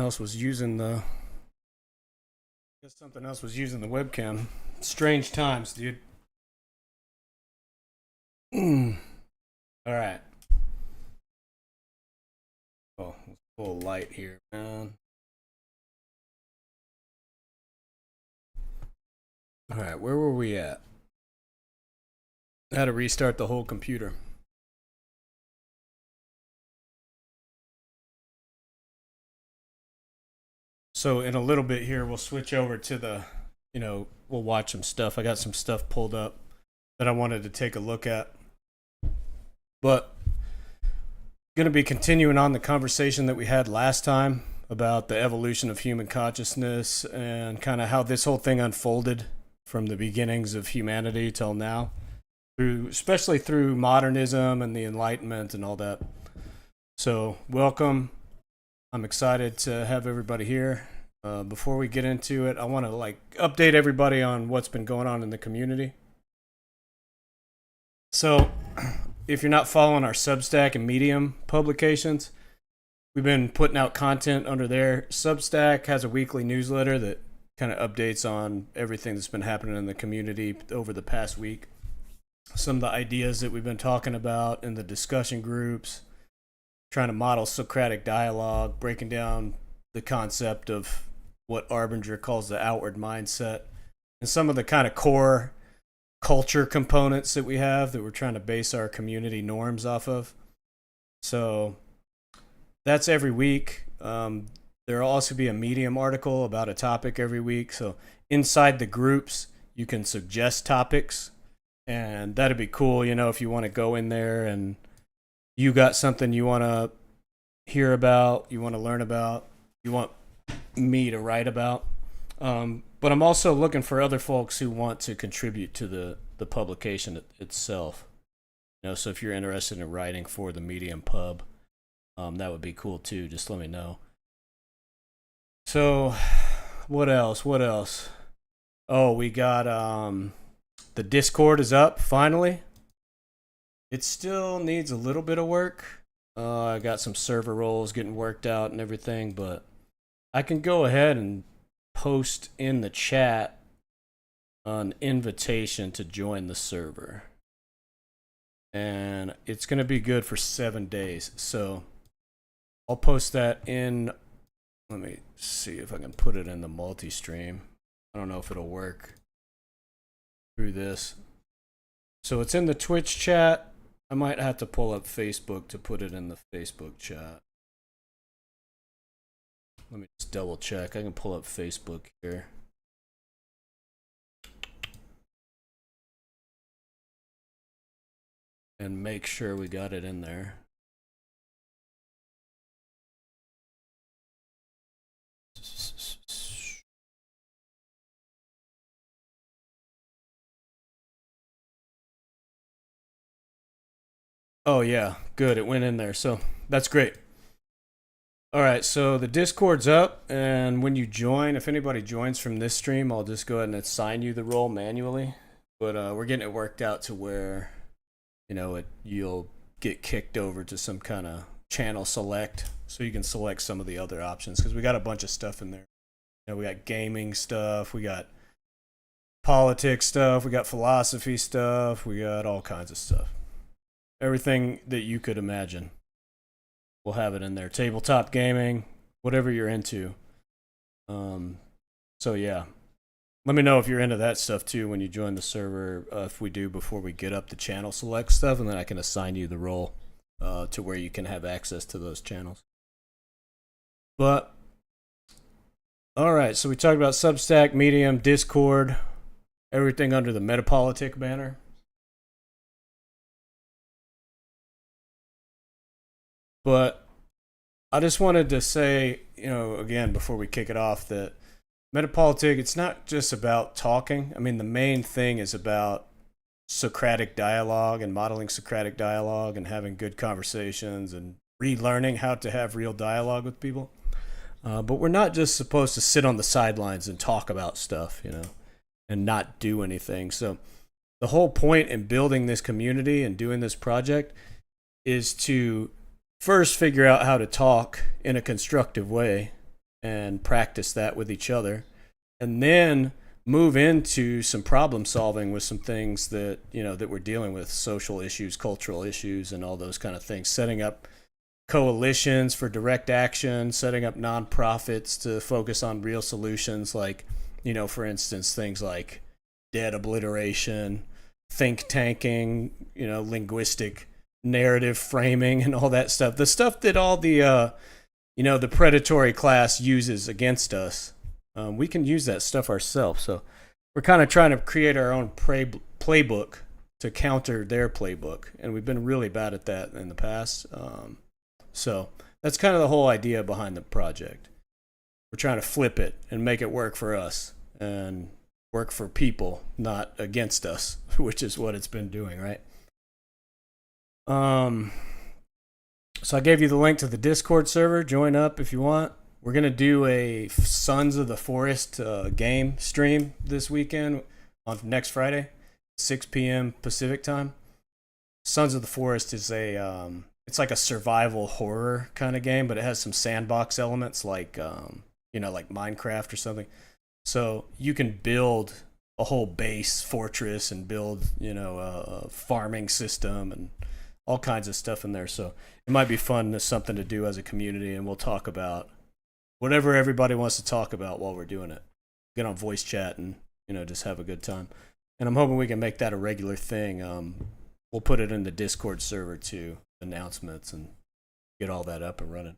else was using the webcam. Strange times, dude. All right. Oh, it's full light here, man. All right, where were we at? I had to restart the whole computer. So in a little bit here, we'll switch over to the, we'll watch some stuff. I got some stuff pulled up that I wanted to take a look at. But going to be continuing on the conversation that we had last time about the evolution of human consciousness and kind of how this whole thing unfolded from the beginnings of humanity till now, especially through modernism and the Enlightenment and all that. So welcome. I'm excited to have everybody here. Before we get into it, I want to update everybody on what's been going on in the community. So if you're not following our Substack and Medium publications, we've been putting out content under there. Substack has a weekly newsletter that kind of updates on everything that's been happening in the community over the past week. Some of the ideas that we've been talking about in the discussion groups, trying to model Socratic dialogue, breaking down the concept of what Arbinger calls the outward mindset, and some of the kind of core culture components that we have that we're trying to base our community norms off of. So that's every week. There'll also be a Medium article about a topic every week. So inside the groups, you can suggest topics, and that'd be cool, if you want to go in there and you got something you want to hear about, you want to learn about, you want me to write about. But I'm also looking for other folks who want to contribute to the publication itself. So if you're interested in writing for the Medium pub, that would be cool too. Just let me know. So what else? Oh, we got the Discord is up finally. It still needs a little bit of work. I got some server roles getting worked out and everything, but I can go ahead and post in the chat an invitation to join the server. And it's going to be good for 7 days. So I'll post that in. Let me see if I can put it in the multi-stream. I don't know if it'll work through this. So it's in the Twitch chat. I might have to pull up Facebook to put it in the Facebook chat. Let me just double check. I can pull up Facebook here. And make sure we got it in there. Oh yeah, good. It went in there. So that's great. All right, so the Discord's up, and when you join, if anybody joins from this stream, I'll just go ahead and assign you the role manually. But we're getting it worked out to where, you'll get kicked over to some kind of channel select, so you can select some of the other options, because we got a bunch of stuff in there. We got gaming stuff, we got politics stuff, we got philosophy stuff, we got all kinds of stuff. Everything that you could imagine. We'll have it in there. Tabletop gaming, whatever you're into. So yeah. Let me know if you're into that stuff too when you join the server, if we do before we get up the channel select stuff, and then I can assign you the role to where you can have access to those channels. But, alright, so we talked about Substack, Medium, Discord, everything under the Metapolitic banner. But I just wanted to say, again, before we kick it off, that Metapolitic, it's not just about talking. I mean, the main thing is about Socratic dialogue and modeling Socratic dialogue and having good conversations and relearning how to have real dialogue with people. But we're not just supposed to sit on the sidelines and talk about stuff, and not do anything. So the whole point in building this community and doing this project is to first figure out how to talk in a constructive way and practice that with each other, and then move into some problem solving with some things that that we're dealing with, social issues, cultural issues, and all those kind of things. Setting up coalitions for direct action, setting up nonprofits to focus on real solutions, like for instance, things like debt obliteration, think tanking, linguistic narrative framing, and all that stuff. The stuff that all the the predatory class uses against us. We can use that stuff ourselves. So we're kind of trying to create our own playbook to counter their playbook, and we've been really bad at that in the past. So that's kind of the whole idea behind the project. We're trying to flip it and make it work for us and work for people, not against us, which is what it's been doing, right? So I gave you the link to the Discord server. Join up if you want. We're going to do a Sons of the Forest game stream this weekend on next Friday, 6 p.m. Pacific time. Sons of the Forest is it's like a survival horror kind of game, but it has some sandbox elements like like Minecraft or something. So you can build a whole base fortress and build a farming system and all kinds of stuff in there. So it might be fun, as something to do as a community, and we'll talk about whatever everybody wants to talk about while we're doing it. Get on voice chat and just have a good time. And I'm hoping we can make that a regular thing. We'll put it in the Discord server too, announcements, and get all that up and running.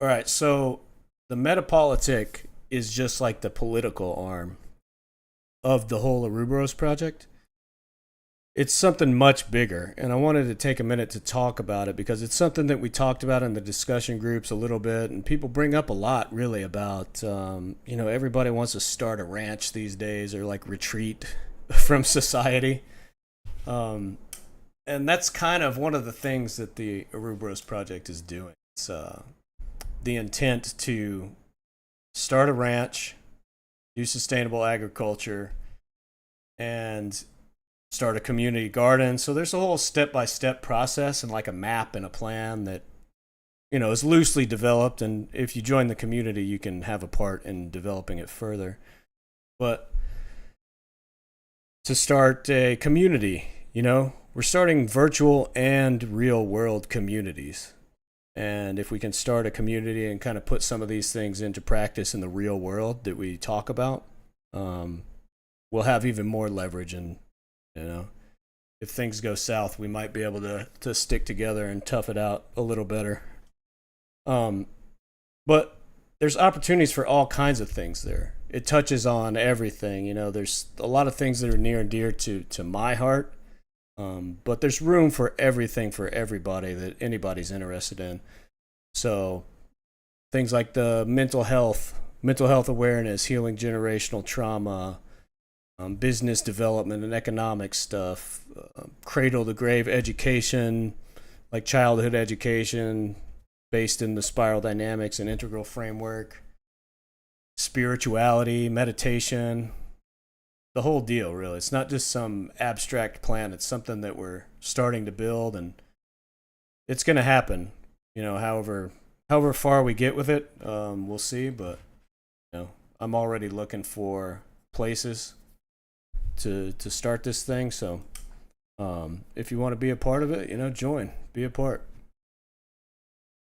All right, so the Metapolitic is just like the political arm of the whole Ouroboros project. It's something much bigger, and I wanted to take a minute to talk about it because it's something that we talked about in the discussion groups a little bit, and people bring up a lot really about, everybody wants to start a ranch these days or like retreat from society. And that's kind of one of the things that the Ouroboros project is doing. It's the intent to start a ranch, do sustainable agriculture, and start a community garden. So there's a whole step-by-step process and like a map and a plan that is loosely developed, and if you join the community you can have a part in developing it further. But to start a community, we're starting virtual and real world communities. And if we can start a community and kind of put some of these things into practice in the real world that we talk about, we'll have even more leverage. And if things go south, we might be able to stick together and tough it out a little better. But there's opportunities for all kinds of things there. It touches on everything. There's a lot of things that are near and dear to my heart. But there's room for everything for everybody that anybody's interested in. So things like the mental health awareness, healing generational trauma, business development and economic stuff, cradle to grave education, like childhood education based in the spiral dynamics and integral framework, spirituality, meditation, the whole deal, really. It's not just some abstract plan. It's something that we're starting to build, and it's going to happen. However far we get with it, we'll see. But I'm already looking for places to start this thing. So if you want to be a part of it, join, be a part.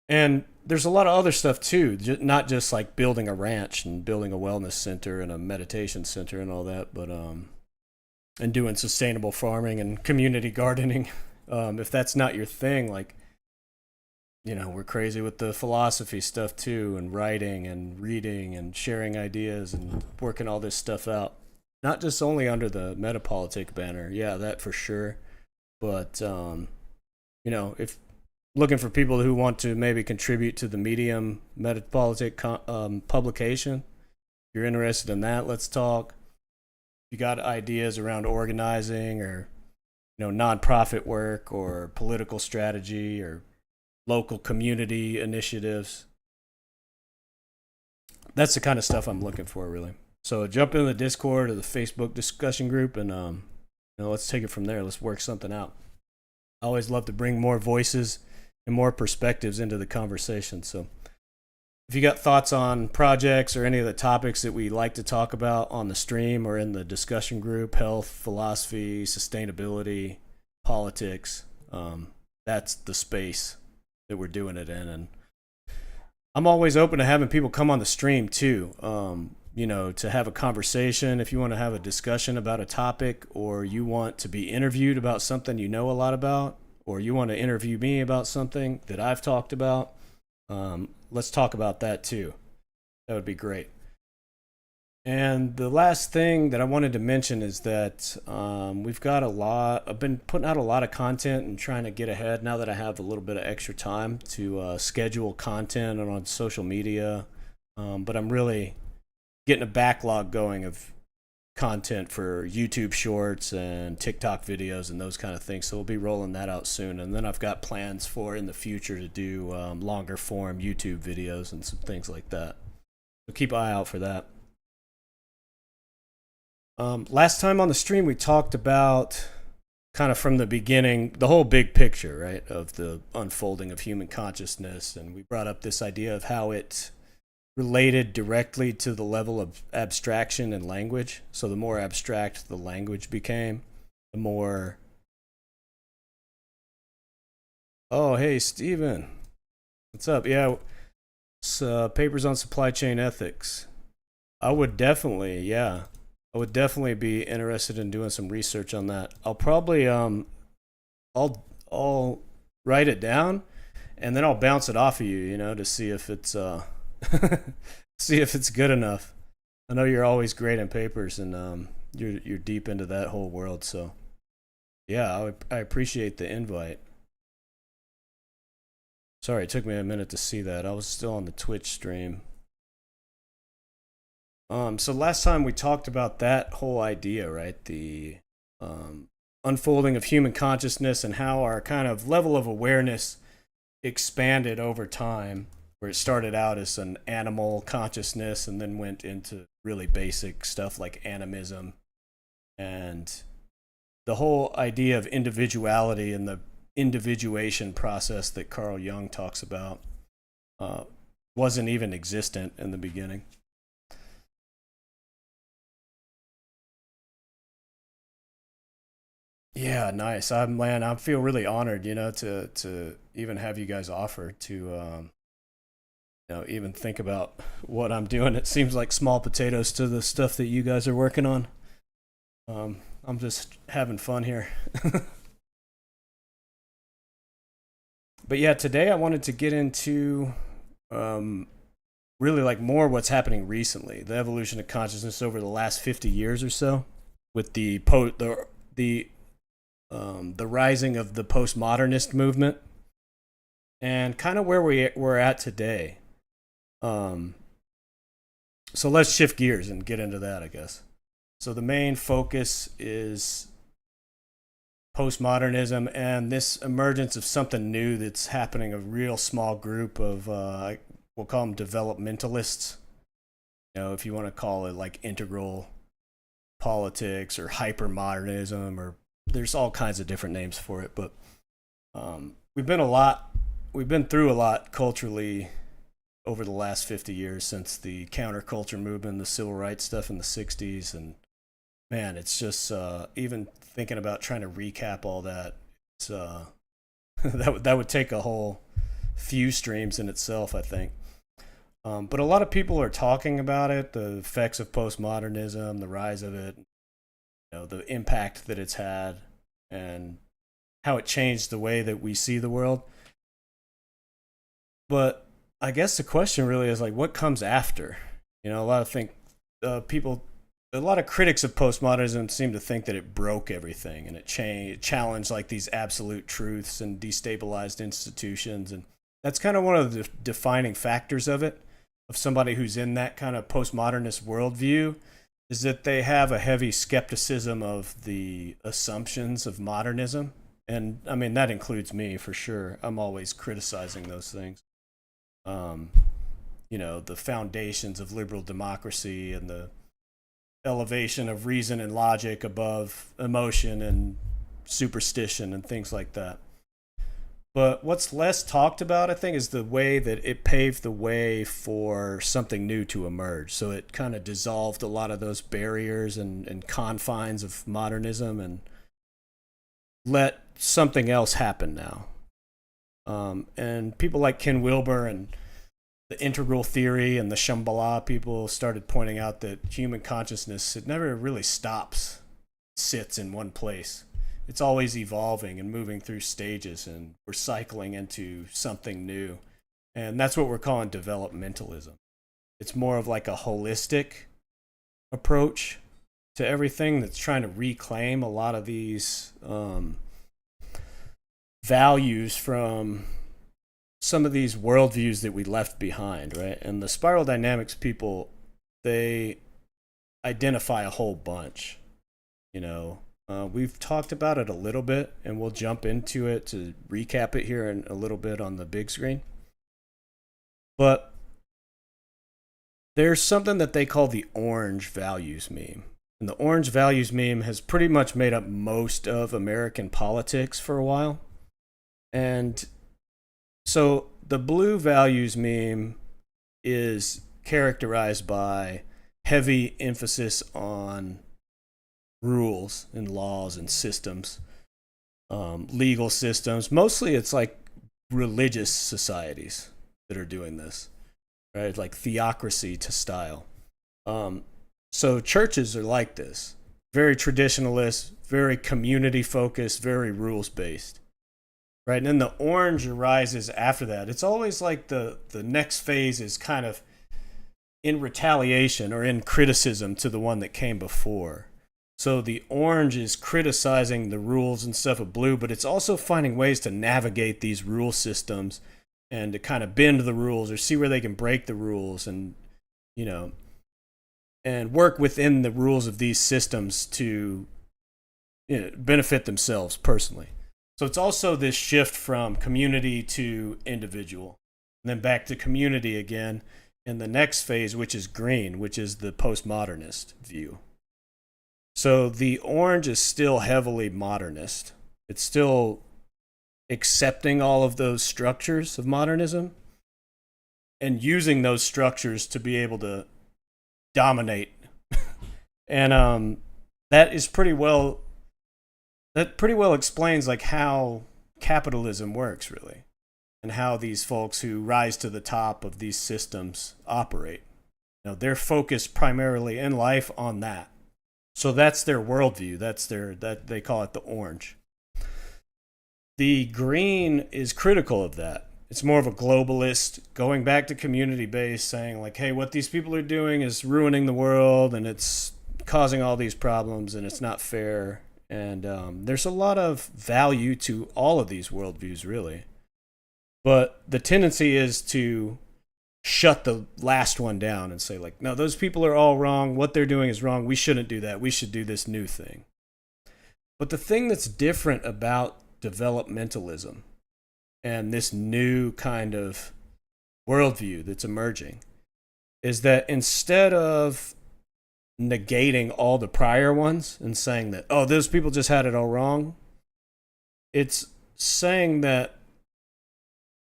And there's a lot of other stuff too, not just like building a ranch and building a wellness center and a meditation center and all that, but and doing sustainable farming and community gardening. If that's not your thing, like we're crazy with the philosophy stuff too, and writing and reading and sharing ideas and working all this stuff out. Not just only under the Metapolitic banner, yeah, that for sure, but if looking for people who want to maybe contribute to the Medium Metapolitic publication. If you're interested in that, let's talk. If you got ideas around organizing or nonprofit work or political strategy or local community initiatives, that's the kind of stuff I'm looking for, really. So jump into the Discord or the Facebook discussion group, and let's take it from there. Let's work something out. I always love to bring more voices and more perspectives into the conversation. So if you got thoughts on projects or any of the topics that we like to talk about on the stream or in the discussion group, health, philosophy, sustainability, politics, that's the space that we're doing it in. And I'm always open to having people come on the stream too, to have a conversation. If you want to have a discussion about a topic, or you want to be interviewed about something you know a lot about, or you want to interview me about something that I've talked about, let's talk about that too. That would be great. And the last thing that I wanted to mention is that I've been putting out a lot of content and trying to get ahead now that I have a little bit of extra time to schedule content on social media. But I'm really getting a backlog going of content for YouTube shorts and TikTok videos and those kind of things. So we'll be rolling that out soon. And then I've got plans for in the future to do longer form YouTube videos and some things like that. So keep an eye out for that. Last time on the stream, we talked about kind of from the beginning, the whole big picture, right, of the unfolding of human consciousness. And we brought up this idea of how it related directly to the level of abstraction and language. So the more abstract the language became, the more... Oh, hey, Steven. What's up? Yeah, it's papers on supply chain ethics. I would definitely be interested in doing some research on that. I'll probably I'll write it down, and then I'll bounce it off of you, to see if it's see if it's good enough. I know you're always great in papers, and you're deep into that whole world. So yeah, I appreciate the invite. Sorry, it took me a minute to see that. I was still on the Twitch stream. So last time we talked about that whole idea, right? The unfolding of human consciousness and how our kind of level of awareness expanded over time, where it started out as an animal consciousness and then went into really basic stuff like animism, and the whole idea of individuality and the individuation process that Carl Jung talks about wasn't even existent in the beginning. Yeah, nice. I feel really honored, to even have you guys offer to, even think about what I'm doing. It seems like small potatoes to the stuff that you guys are working on. I'm just having fun here. But yeah, today I wanted to get into really like more what's happening recently, the evolution of consciousness over the last 50 years or so, with the rising of the postmodernist movement, and kind of where we're at today. So let's shift gears and get into that, I guess. So the main focus is postmodernism and this emergence of something new that's happening, a real small group of, we'll call them developmentalists. If you want to call it like integral politics or hypermodernism, or there's all kinds of different names for it. But we've been through a lot culturally over the last 50 years since the counterculture movement, the civil rights stuff in the 60s. And man, it's just even thinking about trying to recap all that, it's that would take a whole few streams in itself, I think. But a lot of people are talking about it, the effects of postmodernism, the rise of it, the impact that it's had, and how it changed the way that we see the world. But I guess the question really is like, what comes after? A lot of critics of postmodernism seem to think that it broke everything and it challenged like these absolute truths and destabilized institutions, and that's kind of one of the defining factors of it, of somebody who's in that kind of postmodernist worldview, is that they have a heavy skepticism of the assumptions of modernism. And I mean, that includes me for sure. I'm always criticizing those things. The foundations of liberal democracy and the elevation of reason and logic above emotion and superstition and things like that. But what's less talked about, I think, is the way that it paved the way for something new to emerge. So it kind of dissolved a lot of those barriers and confines of modernism and let something else happen now. And people like Ken Wilber and the integral theory and the Shambhala people started pointing out that human consciousness, it never really stops, sits in one place. It's always evolving and moving through stages, and we're cycling into something new. And that's what we're calling developmentalism. It's more of like a holistic approach to everything that's trying to reclaim a lot of these values from some of these worldviews that we left behind, right? And the spiral dynamics people, they identify a whole bunch. We've talked about it a little bit, and we'll jump into it to recap it here in a little bit on the big screen. But there's something that they call the orange values meme. And the orange values meme has pretty much made up most of American politics for a while. And so the blue values meme is characterized by heavy emphasis on rules and laws and systems, legal systems. Mostly it's like religious societies that are doing this, right? Like theocracy to style. So churches are like this, very traditionalist, very community focused, very rules based, right? And then the orange arises after that. It's always like the next phase is kind of in retaliation or in criticism to the one that came before. So the orange is criticizing the rules and stuff of blue, but it's also finding ways to navigate these rule systems and to kind of bend the rules or see where they can break the rules and, and work within the rules of these systems to benefit themselves personally. So it's also this shift from community to individual, and then back to community again in the next phase, which is green, which is the postmodernist view. So the orange is still heavily modernist. It's still accepting all of those structures of modernism and using those structures to be able to dominate. And that pretty well explains like how capitalism works, really, and how these folks who rise to the top of these systems operate. They're focused primarily in life on that. So that's their worldview. That they call it the orange. The green is critical of that. It's more of a globalist, going back to community based, saying like, hey, what these people are doing is ruining the world and it's causing all these problems and it's not fair. And there's a lot of value to all of these worldviews, really. But the tendency is to shut the last one down and say like, no, those people are all wrong. What they're doing is wrong. We shouldn't do that. We should do this new thing. But the thing that's different about developmentalism and this new kind of worldview that's emerging is that instead of negating all the prior ones and saying that, oh, those people just had it all wrong, it's saying that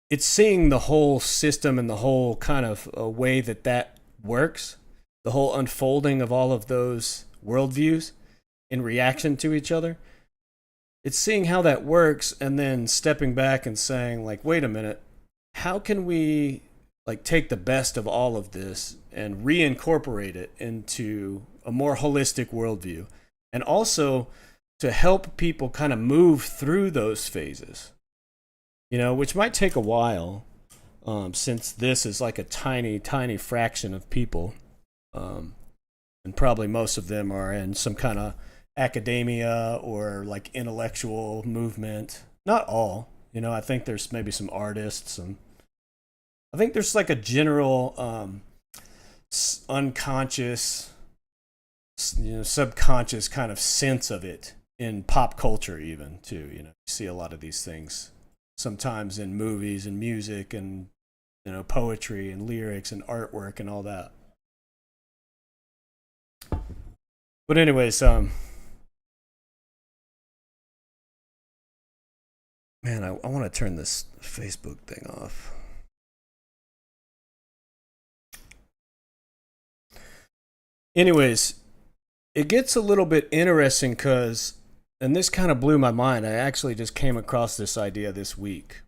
it's seeing the whole system and the whole kind of way that works, the whole unfolding of all of those worldviews in reaction to each other. It's seeing how that works and then stepping back and saying like, wait a minute, how can we like take the best of all of this and reincorporate it into a more holistic worldview, and also to help people kind of move through those phases, which might take a while, since this is like a tiny, tiny fraction of people. And probably most of them are in some kind of academia or like intellectual movement. Not all, I think there's maybe some artists, and I think there's like a general unconscious, subconscious kind of sense of it in pop culture even too. You see a lot of these things sometimes in movies and music and poetry and lyrics and artwork and all that. But anyways, Man, I want to turn this Facebook thing off. Anyways, it gets a little bit interesting because, and this kind of blew my mind. I actually just came across this idea this week.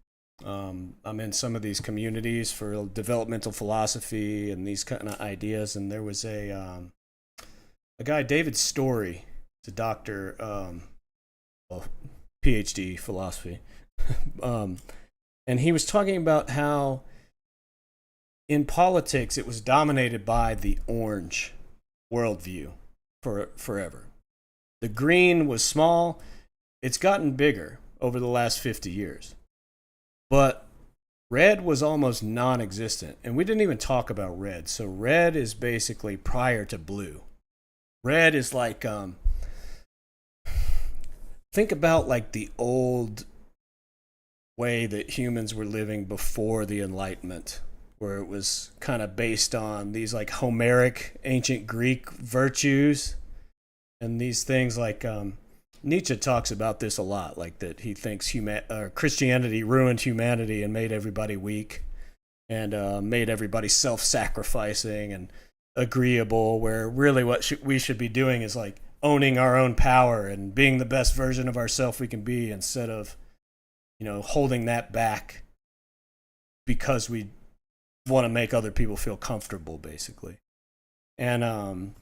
I'm in some of these communities for developmental philosophy and these kind of ideas, and there was a guy, David Story, he's a doctor, well, PhD philosophy, um, and he was talking about how in politics it was dominated by the orange worldview for forever. The green was small. It's gotten bigger over the last 50 years. But red was almost non existent. And we didn't even talk about red. So red is basically prior to blue. Red is like, think about like the old way that humans were living before the Enlightenment, where it was kind of based on these like Homeric ancient Greek virtues and these things like Nietzsche talks about this a lot, like that he thinks Christianity ruined humanity and made everybody weak and made everybody self-sacrificing and agreeable, where really what we should be doing is like owning our own power and being the best version of ourselves we can be, instead of, you know, holding that back because we want to make other people feel comfortable, basically. And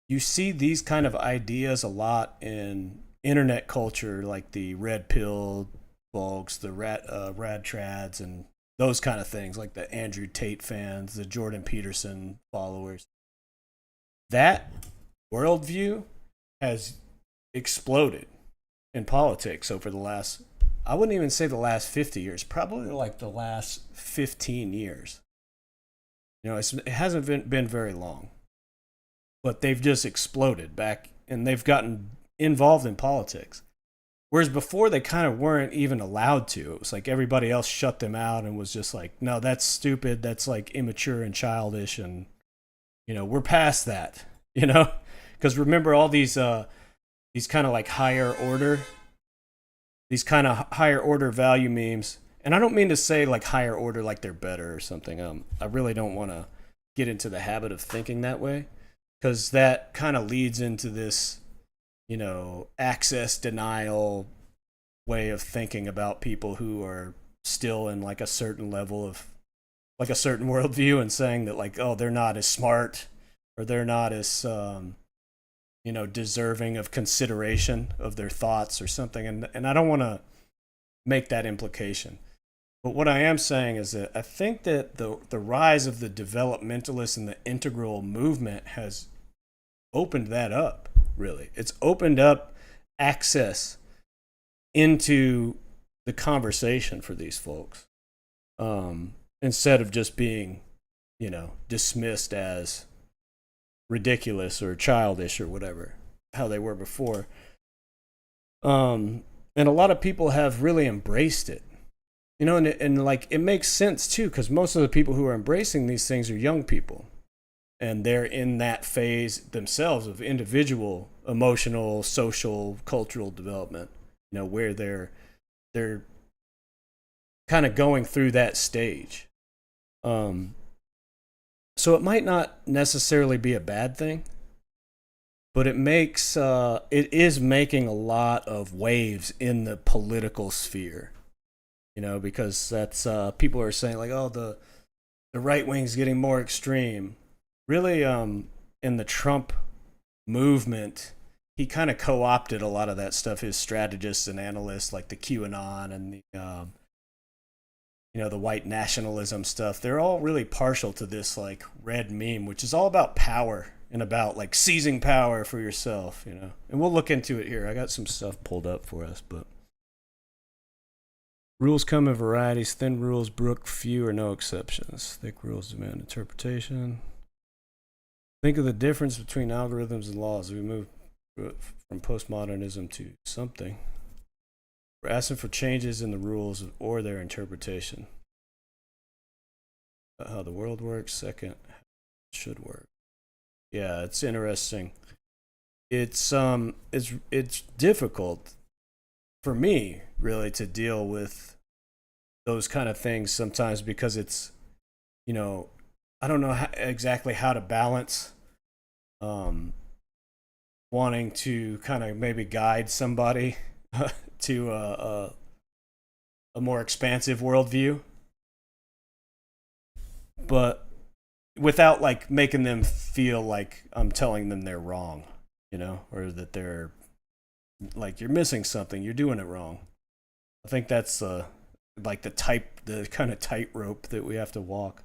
you see these kind of ideas a lot in internet culture, like the red pill folks, the rad trads, and those kind of things, like the Andrew Tate fans, the Jordan Peterson followers. That worldview has exploded in politics over the last, I wouldn't even say the last 50 years, probably like the last 15 years. You know, it hasn't been very long, but they've just exploded back, and they've gotten involved in politics. Whereas before, they kind of weren't even allowed to. It was like everybody else shut them out and was just like, no, that's stupid. That's like immature and childish. And, you know, we're past that, you know? Because remember all these kind of like these kind of higher order value memes. And I don't mean to say like higher order like they're better or something. I really don't want to get into the habit of thinking that way, because that kind of leads into this, you know, access denial way of thinking about people who are still in like a certain level of like a certain worldview, and saying that like, oh, they're not as smart, or they're not as you know, deserving of consideration of their thoughts or something. And I don't want to make that implication. But what I am saying is that I think that the rise of the developmentalist and the integral movement has opened that up, really. It's opened up access into the conversation for these folks, instead of just being, you know, dismissed as ridiculous or childish or whatever, how they were before. And a lot of people have really embraced it. You know, and like it makes sense too, because most of the people who are embracing these things are young people, and they're in that phase themselves of individual, emotional, social, cultural development. You know, where they're kind of going through that stage. So it might not necessarily be a bad thing, but it is making a lot of waves in the political sphere. You know, because that's people are saying like, oh, the right wing's getting more extreme. Really, in the Trump movement, he kind of co-opted a lot of that stuff. His strategists and analysts, like the QAnon and the you know, the white nationalism stuff, they're all really partial to this like red meme, which is all about power and about like seizing power for yourself. You know, and we'll look into it here. I got some stuff pulled up for us, but. Rules come in varieties. Thin rules brook few or no exceptions. Thick rules demand interpretation. Think of the difference between algorithms and laws. We move from postmodernism to something. We're asking for changes in the rules or their interpretation. How the world works. Second, how it should work. Yeah, it's interesting. It's difficult for me, really, to deal with those kind of things sometimes, because it's, you know, I don't know exactly how to balance um, wanting to kind of maybe guide somebody to a more expansive worldview, but without like making them feel like I'm telling them they're wrong, you know, or that they're like, you're missing something, you're doing it wrong. I think that's like the kind of tightrope that we have to walk.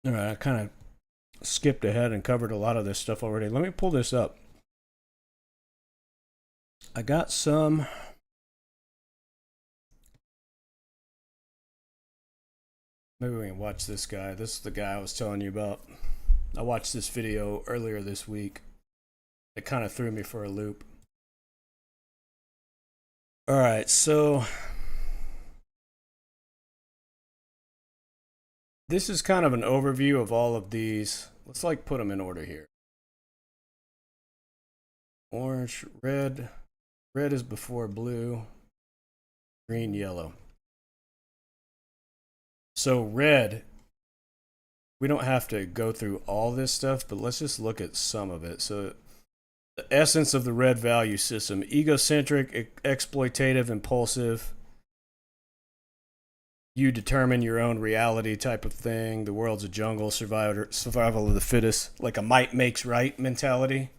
All right, I kind of skipped ahead and covered a lot of this stuff already. Let me pull this up. I got some. Maybe we can watch this guy. This is the guy I was telling you about. I watched this video earlier this week. It kind of threw me for a loop. All right, so this is kind of an overview of all of these. Let's like put them in order here. Orange, red. Red is before blue. Green, yellow. So red, we don't have to go through all this stuff, but let's just look at some of it. So the essence of the red value system: egocentric, exploitative, impulsive. You determine your own reality type of thing. The world's a jungle, survival of the fittest, like a might makes right mentality.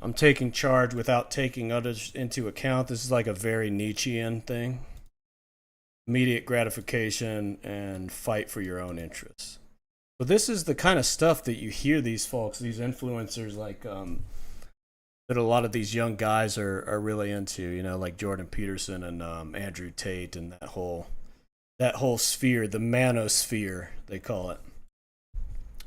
I'm taking charge without taking others into account. This is like a very Nietzschean thing. Immediate gratification and fight for your own interests. But this is the kind of stuff that you hear these folks, these influencers, like that a lot of these young guys are really into. You know, like Jordan Peterson and Andrew Tate and that whole sphere, the manosphere they call it.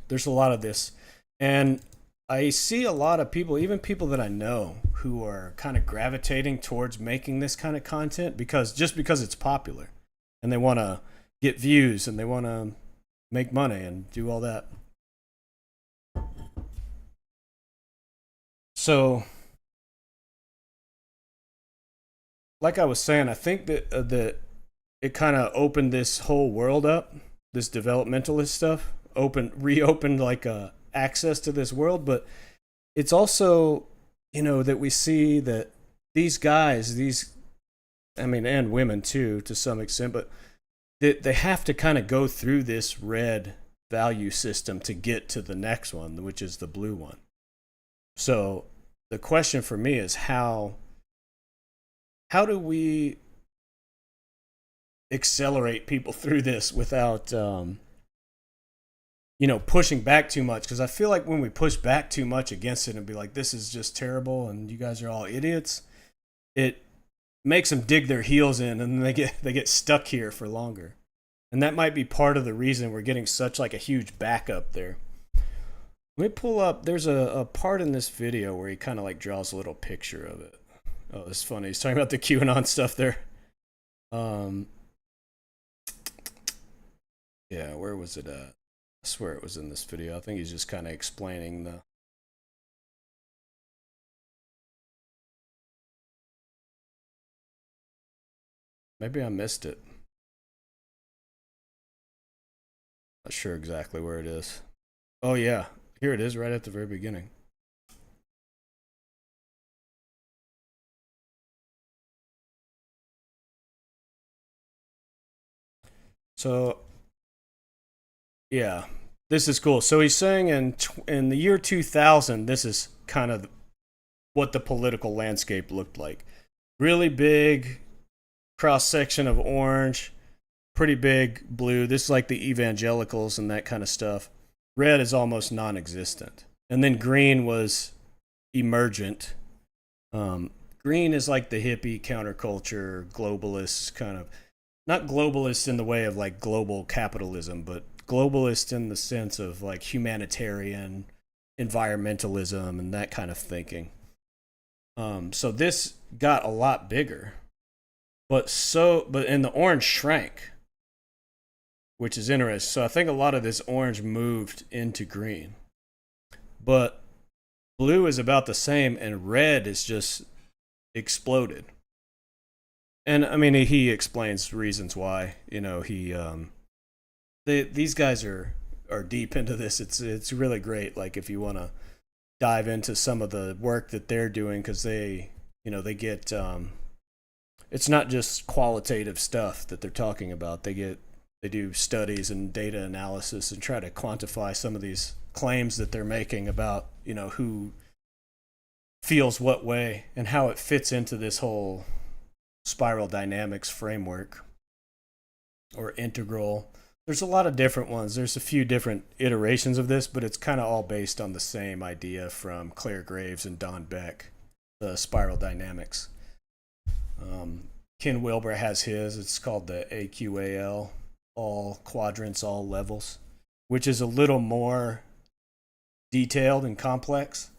There's a lot of this, and I see a lot of people, even people that I know, who are kind of gravitating towards making this kind of content because it's popular, and they want to get views and they want to make money and do all that. So, like I was saying, I think that it kind of opened this whole world up, this developmentalist stuff, reopened like access to this world. But it's also, you know, that we see that these guys, and women too, to some extent, but they have to kind of go through this red value system to get to the next one, which is the blue one. So the question for me is how do we accelerate people through this without pushing back too much? Because I feel like when we push back too much against it and be like, this is just terrible and you guys are all idiots, it makes them dig their heels in, and they get stuck here for longer. And that might be part of the reason we're getting such like a huge backup there. Let me pull up, there's a part in this video where he kind of like draws a little picture of it. Oh, it's funny. He's talking about the QAnon stuff there. Yeah, where was it at? I swear it was in this video. I think he's just kind of explaining the... Maybe I missed it. Not sure exactly where it is. Oh yeah, here it is right at the very beginning. So yeah, this is cool. So he's saying in the year 2000, this is kind of what the political landscape looked like. Really big cross section of orange, pretty big blue. This is like the evangelicals and that kind of stuff. Red is almost non-existent, and then green was emergent. Green is like the hippie counterculture, globalist kind of, not globalist in the way of like global capitalism, but globalist in the sense of like humanitarian environmentalism and that kind of thinking. So this got a lot bigger, but and the orange shrank. which is interesting. So I think a lot of this orange moved into green, but blue is about the same, and red is just exploded. And I mean, he explains reasons why. These guys are deep into this. It's really great. Like if you want to dive into some of the work that they're doing, because they get it's not just qualitative stuff that they're talking about. They do studies and data analysis and try to quantify some of these claims that they're making about who feels what way and how it fits into this whole spiral dynamics framework or integral. There's a lot of different ones. There's a few different iterations of this, but it's kind of all based on the same idea from Claire Graves and Don Beck, the spiral dynamics. Ken Wilber has his. It's called the AQAL, all quadrants, all levels, which is a little more detailed and complex,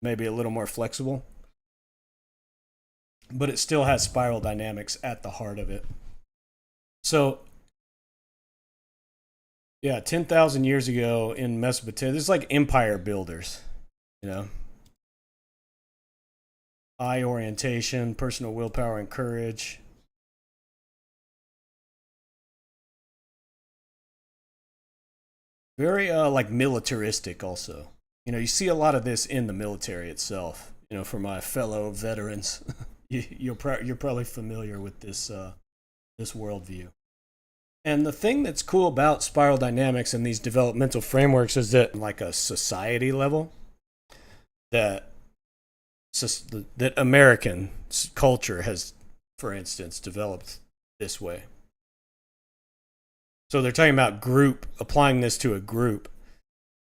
maybe a little more flexible, but it still has spiral dynamics at the heart of it. So, yeah, 10,000 years ago in Mesopotamia, there's like empire builders, you know, eye orientation, personal willpower, and courage. Very like militaristic, also. You see a lot of this in the military itself. For my fellow veterans, you're probably familiar with this worldview. And the thing that's cool about spiral dynamics and these developmental frameworks is that, like a society level, that that American culture has, for instance, developed this way. So they're talking about group, applying this to a group.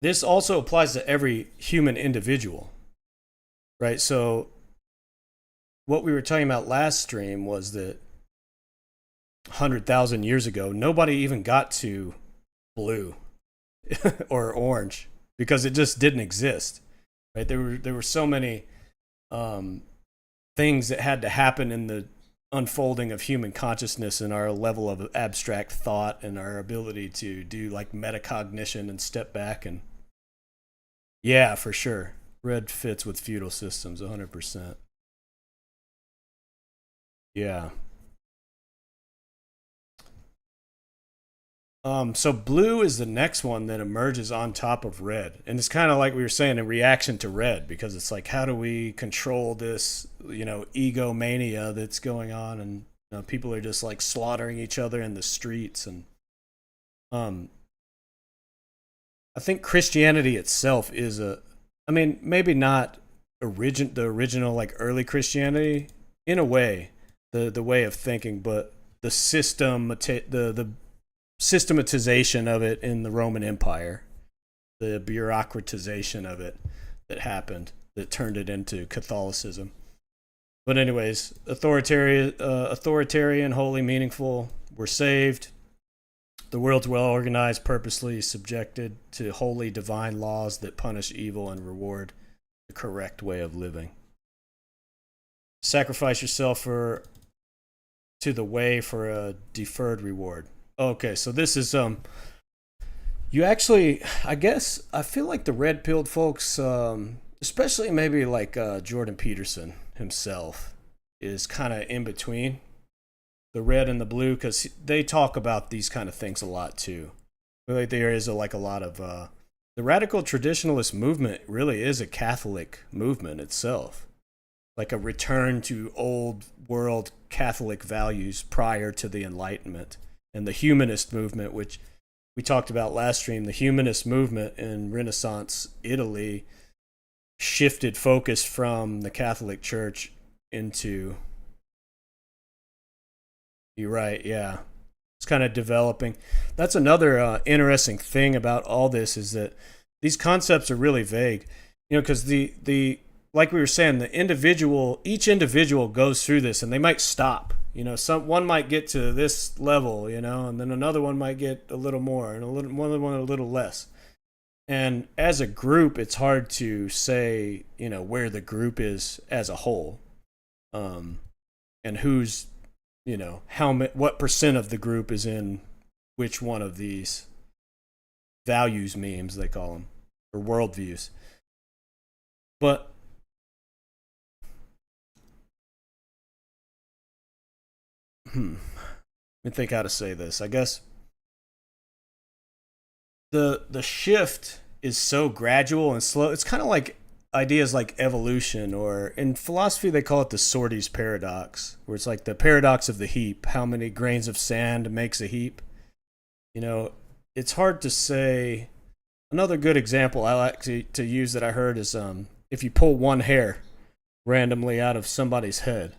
This also applies to every human individual, right? So what we were talking about last stream was that 100,000 years ago, nobody even got to blue or orange because it just didn't exist, right? There were so many things that had to happen in the unfolding of human consciousness and our level of abstract thought and our ability to do like metacognition and step back. And yeah, for sure, red fits with feudal systems 100%. Yeah. So blue is the next one that emerges on top of red, and it's kind of like we were saying, in reaction to red, because it's like, how do we control this, egomania that's going on, and people are just like slaughtering each other in the streets, and um, I think Christianity itself is I mean, maybe not the original like early Christianity in a way, the way of thinking, but the systematization of it in the Roman Empire, the bureaucratization of it that happened, that turned it into Catholicism. But anyways, authoritarian, wholly meaningful. We're saved. The world's well organized, purposely subjected to holy divine laws that punish evil and reward the correct way of living. Sacrifice yourself to the way for a deferred reward. Okay, so this is you actually, I guess, I feel like the red pilled folks, especially maybe like Jordan Peterson himself, is kind of in between the red and the blue, because they talk about these kind of things a lot too. I feel like there is a lot of the radical traditionalist movement really is a Catholic movement itself, like a return to old world Catholic values prior to the Enlightenment. And the humanist movement, which we talked about last stream, the humanist movement in Renaissance Italy shifted focus from the Catholic Church into, you're right, yeah. It's kind of developing. That's another interesting thing about all this, is that these concepts are really vague. Because the like we were saying, each individual goes through this, and they might stop. One might get to this level, and then another one might get a little more, and one a little less. And as a group, it's hard to say, where the group is as a whole, and who's, what percent of the group is in which one of these values memes they call them, or worldviews. But let me think how to say this. I guess the shift is so gradual and slow. It's kind of like ideas like evolution, or in philosophy they call it the Sortes paradox, where it's like the paradox of the heap. How many grains of sand makes a heap? You know, it's hard to say. Another good example I like to use that I heard is if you pull one hair randomly out of somebody's head,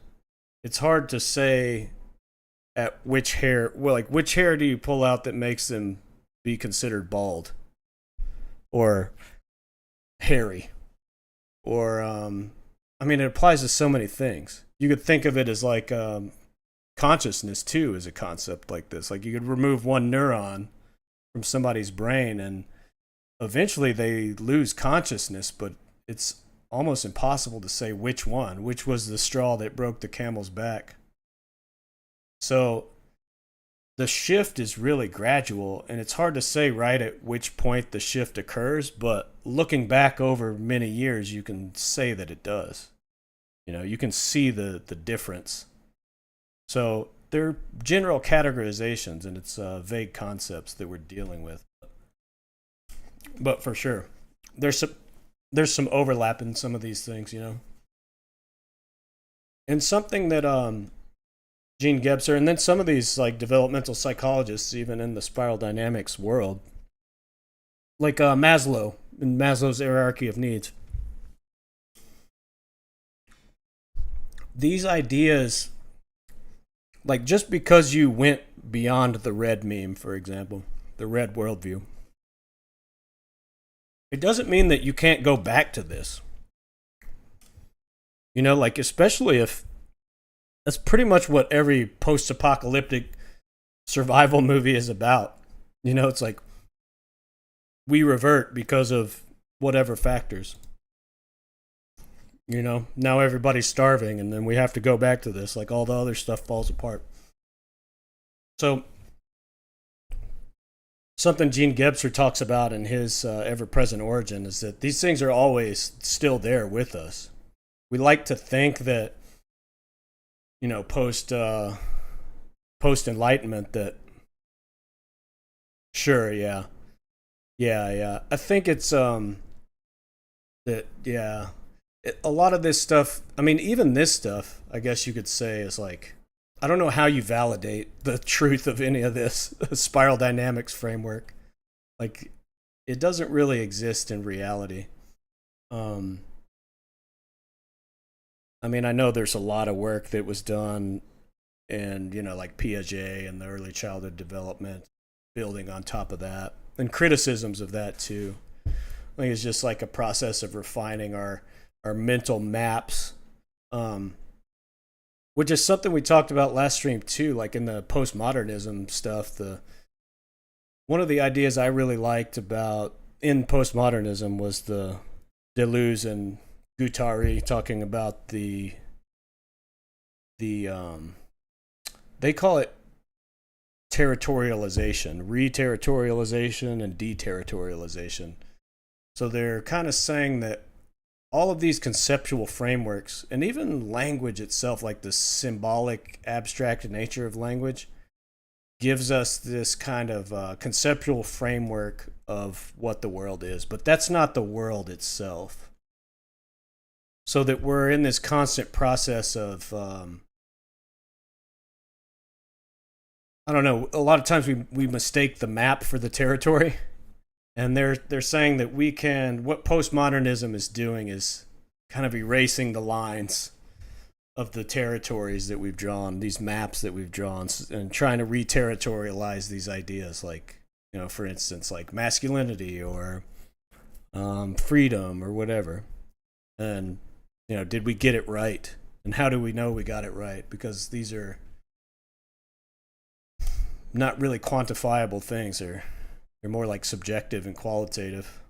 it's hard to say at which hair, well, like which hair do you pull out that makes them be considered bald or hairy, or I mean, it applies to so many things. You could think of it as like consciousness too, is a concept like this. Like you could remove one neuron from somebody's brain and eventually they lose consciousness, but it's almost impossible to say which one, which was the straw that broke the camel's back. So the shift is really gradual, and it's hard to say right at which point the shift occurs, but looking back over many years, you can say that it does. You know, you can see the difference. So they're general categorizations, and it's vague concepts that we're dealing with. But for sure, there's some overlap in some of these things, you know. And something that Gene Gebser, and then some of these like developmental psychologists, even in the spiral dynamics world, like Maslow in Maslow's hierarchy of needs. These ideas, like just because you went beyond the red meme, for example, the red worldview, it doesn't mean that you can't go back to this. You know, like especially if that's pretty much what every post-apocalyptic survival movie is about. You know, it's like we revert because of whatever factors. You know, now everybody's starving and then we have to go back to this. Like all the other stuff falls apart. So something Gene Gebser talks about in his ever-present origin is that these things are always still there with us. We like to think that, you know, post enlightenment, that sure, yeah. I think it's that yeah, a lot of this stuff. I mean, even this stuff, I guess you could say, is like, I don't know how you validate the truth of any of this spiral dynamics framework. Like, it doesn't really exist in reality. I mean, I know there's a lot of work that was done in, you know, like Piaget and the early childhood development, building on top of that, and criticisms of that too. I think it's just like a process of refining our mental maps, which is something we talked about last stream too, like in the postmodernism stuff. One of the ideas I really liked about in postmodernism was the Deleuze and Guattari talking about the they call it territorialization, re-territorialization, and deterritorialization. So they're kind of saying that all of these conceptual frameworks, and even language itself, like the symbolic, abstract nature of language, gives us this kind of conceptual framework of what the world is. But that's not the world itself. So that we're in this constant process of, I don't know, a lot of times we mistake the map for the territory. And they're saying that we can, what postmodernism is doing is kind of erasing the lines of the territories that we've drawn, these maps that we've drawn, and trying to re-territorialize these ideas, like, you know, for instance, like masculinity or freedom or whatever. And, you know, did we get it right? And how do we know we got it right? Because these are not really quantifiable things. They're more like subjective and qualitative,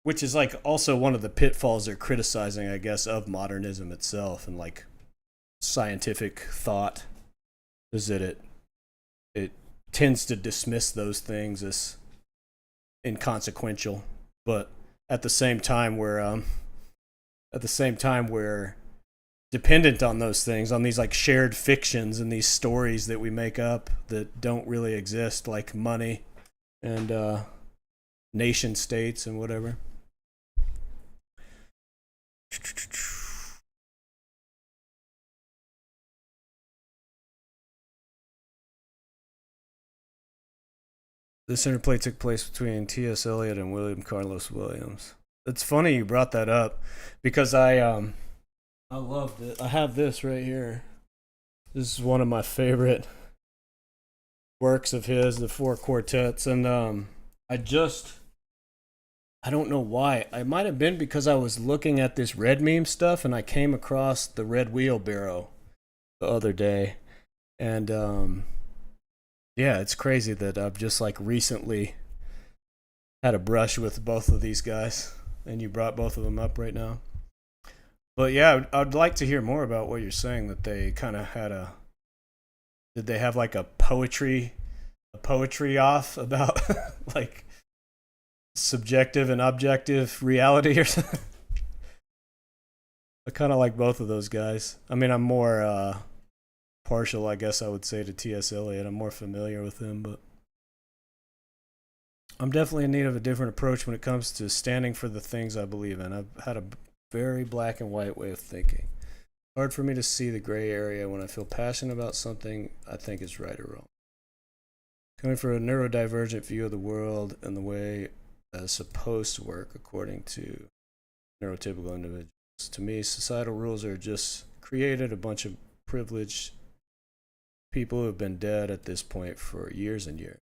which is like also one of the pitfalls they're criticizing, I guess, of modernism itself and like scientific thought, is that it tends to dismiss those things as inconsequential, but at the same time we're dependent on those things, on these like shared fictions and these stories that we make up that don't really exist, like money and nation states and whatever. This interplay took place between T.S. Eliot and William Carlos Williams. It's funny you brought that up because I loved it. I have this right here. This is one of my favorite works of his, the Four Quartets, and I don't know why. It might have been because I was looking at this red meme stuff and I came across the red wheelbarrow the other day, and yeah, it's crazy that I've just like recently had a brush with both of these guys, and you brought both of them up right now. But yeah, I'd like to hear more about what you're saying, that they kind of had a, did they have like a poetry off about like subjective and objective reality or something? I kind of like both of those guys. I mean, I'm more partial, I guess I would say, to T.S. Eliot. I'm more familiar with him, but I'm definitely in need of a different approach when it comes to standing for the things I believe in. I've had a very black and white way of thinking. Hard for me to see the gray area when I feel passionate about something I think is right or wrong. Coming from a neurodivergent view of the world and the way that is supposed to work according to neurotypical individuals, to me, societal rules are just created a bunch of privileged people who have been dead at this point for years and years.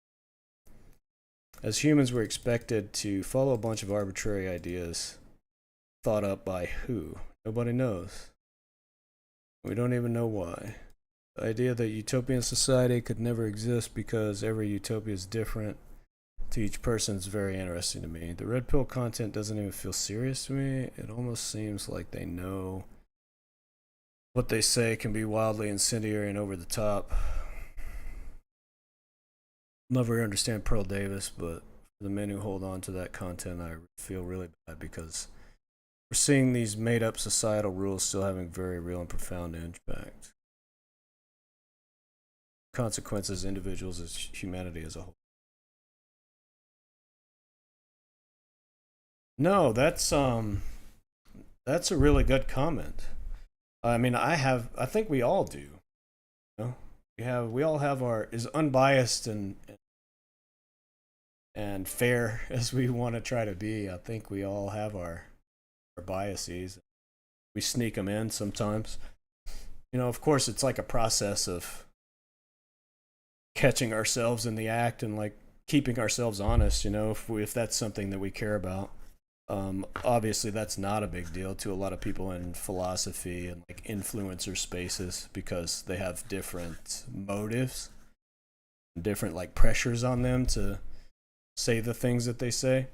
As humans, we're expected to follow a bunch of arbitrary ideas thought up by who? Nobody knows. We don't even know why. The idea that utopian society could never exist because every utopia is different to each person is very interesting to me. The red pill content doesn't even feel serious to me. It almost seems like they know what they say can be wildly incendiary and over the top. Never understand Pearl Davis, but for the men who hold on to that content, I feel really bad because we're seeing these made up societal rules still having very real and profound impact. Consequences, individuals, as humanity as a whole. No, that's a really good comment. I mean, I think we all do. You know? We all have our, as unbiased and fair as we want to try to be. I think we all have our biases. We sneak them in sometimes. You know, of course, it's like a process of catching ourselves in the act and like keeping ourselves honest. You know, if that's something that we care about. Obviously, that's not a big deal to a lot of people in philosophy and like influencer spaces because they have different motives, different like pressures on them to say the things that they say.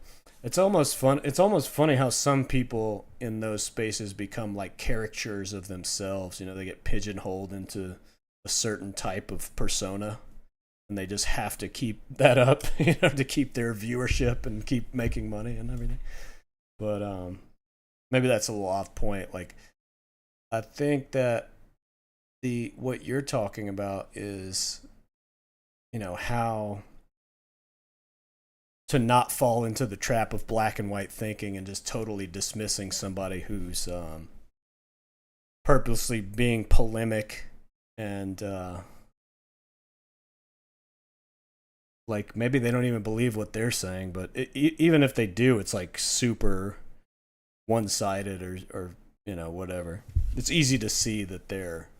It's almost fun. It's almost funny how some people in those spaces become like caricatures of themselves. You know, they get pigeonholed into a certain type of persona, and they just have to keep that up, you know, to keep their viewership and keep making money and everything. But maybe that's a little off point. Like, I think that what you're talking about is, you know, how to not fall into the trap of black and white thinking and just totally dismissing somebody who's purposely being polemic and like maybe they don't even believe what they're saying, but even if they do, it's like super one-sided or you know, whatever. It's easy to see that they're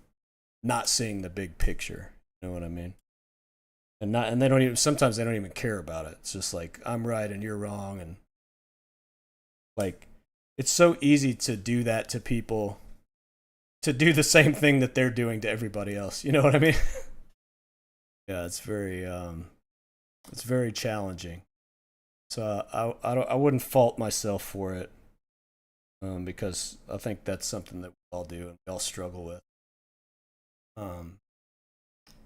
not seeing the big picture. You know what I mean? And they don't even, sometimes they don't even care about it. It's just like, I'm right and you're wrong, and like it's so easy to do that to people, to do the same thing that they're doing to everybody else. You know what I mean? Yeah, it's very challenging. So I wouldn't fault myself for it, because I think that's something that we all do and we all struggle with.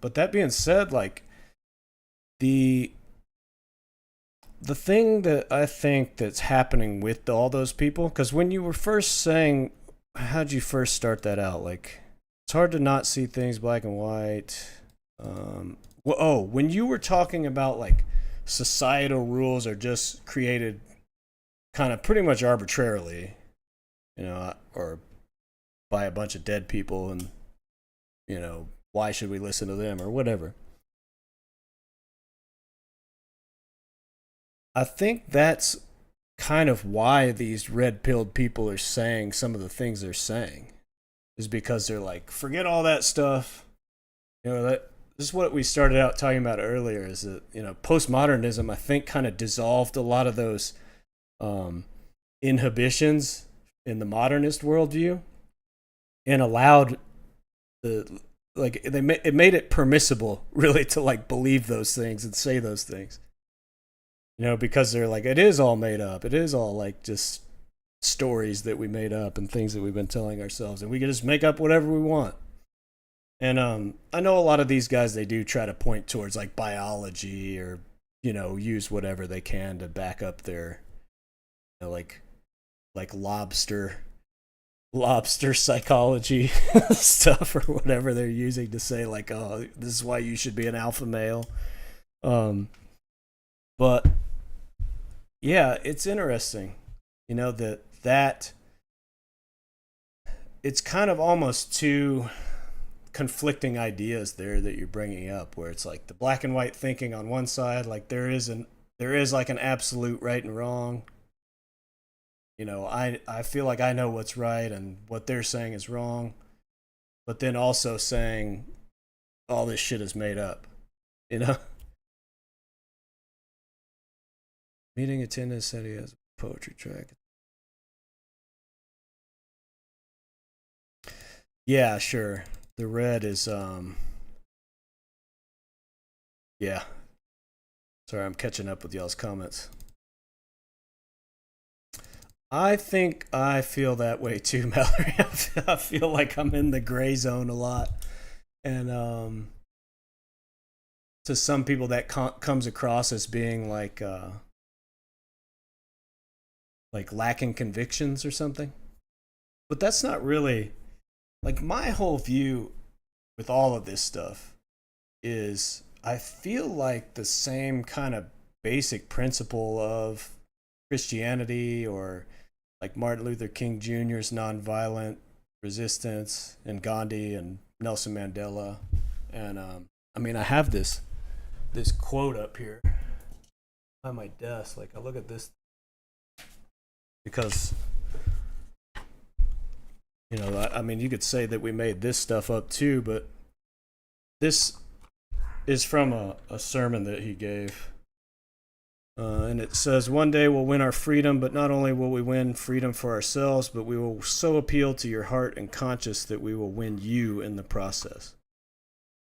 But that being said, like the the thing that I think that's happening with all those people, because when you were first saying, how'd you first start that out? Like, it's hard to not see things black and white. When you were talking about like societal rules are just created kind of pretty much arbitrarily, or by a bunch of dead people, and why should we listen to them or whatever. I think that's kind of why these red pilled people are saying some of the things they're saying, is because they're like, forget all that stuff. That this is what we started out talking about earlier, is that postmodernism, I think, kind of dissolved a lot of those inhibitions in the modernist worldview, and allowed it made it permissible really to like believe those things and say those things. Because they're like, it is all made up. It is all like just stories that we made up and things that we've been telling ourselves, and we can just make up whatever we want. And I know a lot of these guys, they do try to point towards like biology, or use whatever they can to back up their like lobster psychology stuff, or whatever they're using to say like, oh, this is why you should be an alpha male. But yeah, it's interesting, that it's kind of almost two conflicting ideas there that you're bringing up, where it's like the black and white thinking on one side, like there is like an absolute right and wrong. I feel like I know what's right and what they're saying is wrong, but then also saying all this shit is made up, Meeting attendance said he has a poetry track. Yeah, sure. The red is yeah. Sorry, I'm catching up with y'all's comments. I think I feel that way too, Mallory. I feel like I'm in the gray zone a lot. And to some people that comes across as being like lacking convictions or something. But that's not really, like, my whole view with all of this stuff is I feel like the same kind of basic principle of Christianity, or like Martin Luther King Jr.'s nonviolent resistance, and Gandhi and Nelson Mandela. And I have this quote up here by my desk. Like, I look at this because you could say that we made this stuff up too, but this is from a sermon that he gave. And it says, one day we'll win our freedom, but not only will we win freedom for ourselves, but we will so appeal to your heart and conscience that we will win you in the process.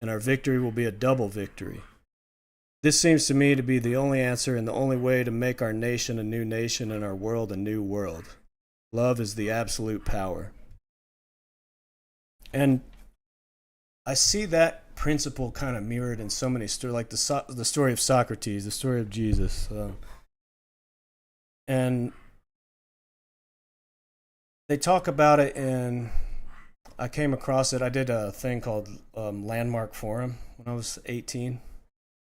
And our victory will be a double victory. This seems to me to be the only answer and the only way to make our nation a new nation and our world a new world. Love is the absolute power. And I see that principle kind of mirrored in so many stories, like the story of Socrates, the story of Jesus. And they talk about it in, I came across it, I did a thing called Landmark Forum when I was 18.